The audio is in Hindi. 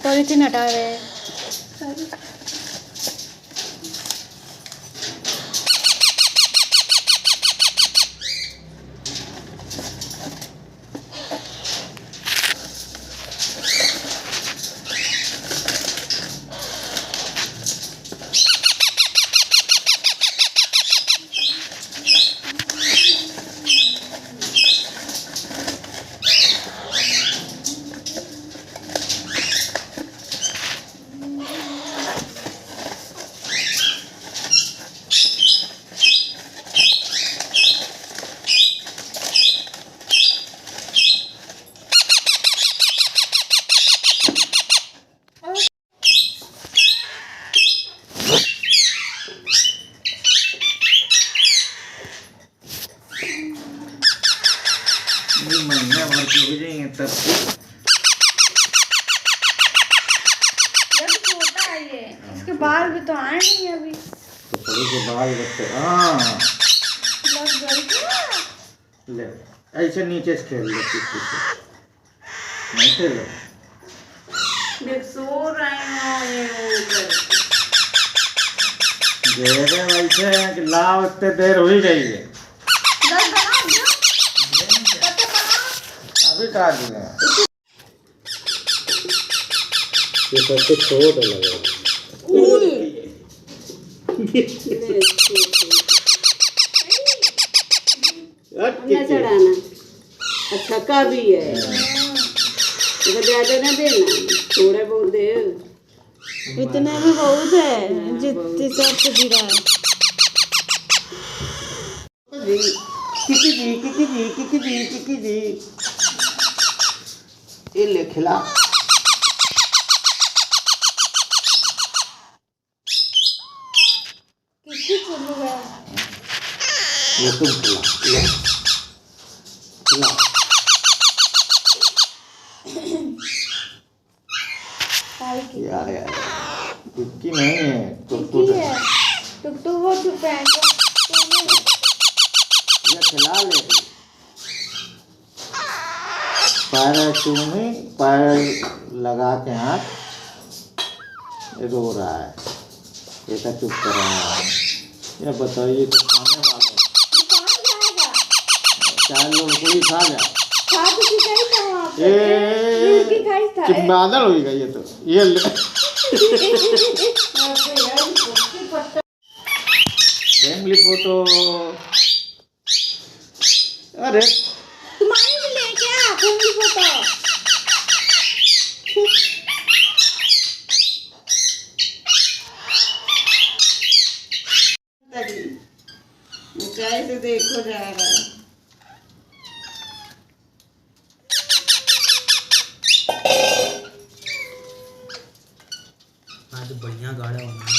पॉलीथीन हटा रहे हैं। महीने भर के हो जाएंगे तब जब छोटा है ये, इसके बाल भी तो आए नहीं अभी। तो थोड़ी के बाल बच्चे हाँ लग गई क्या? ले ऐसे नीचे से खेल लो पीछे से नहीं खेलो देख सो रहे हो ये दे दे वैसे हैं कि लाओ इतने देर हो ही गई है अभी काट दिए ये सबसे छोटा लगा न चढ़ाना अच्छा का भी है ज्यादा ना देना थोड़ा बहुत दे इतने में बहुत है जितने सबसे गिरा है। किकी ये ले खिला किसी चुनु गया ये तुम खिला ले खिला यार यार किक्की नहीं है टुकटुक है। टुकटुक वो चुप है ये खिला ले पैर चूमी पैर लगा के हाथ रो रहा है ये तो चुप कर रहा है ये बताइए तो खाने वाले चाहे लोग कोई खा जाए चिंबादड़ हो गई ये तो ये ले फैमिली फोटो अरे तुम्हारी भी ले क्या फैमिली फोटो? ऊंचाई से देखो जा रहा है आज बढ़िया गाड़ा होना